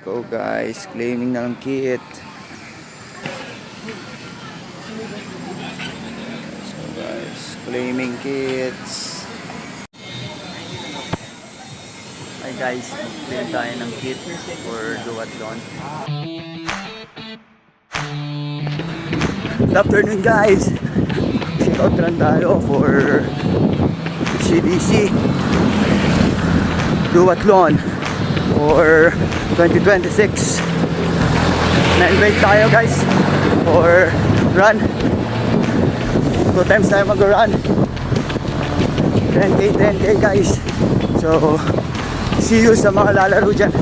Go guys, claiming ng kit. So guys, claiming kits. Hi guys, claim tayo ng kit for duathlon. Good afternoon guys. Sit-out run tayo for CDC duathlon for 2026. Na-invite tayo guys for run. 2 times tayo mag-run. 10K guys. So see you sa mga lalaro dyan.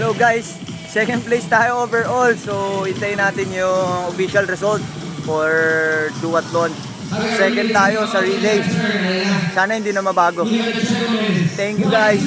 Hello guys, second place tayo overall. So hintayin natin yung official result for duathlon. Second tayo sa relay. Sana hindi na mabago. Thank you guys.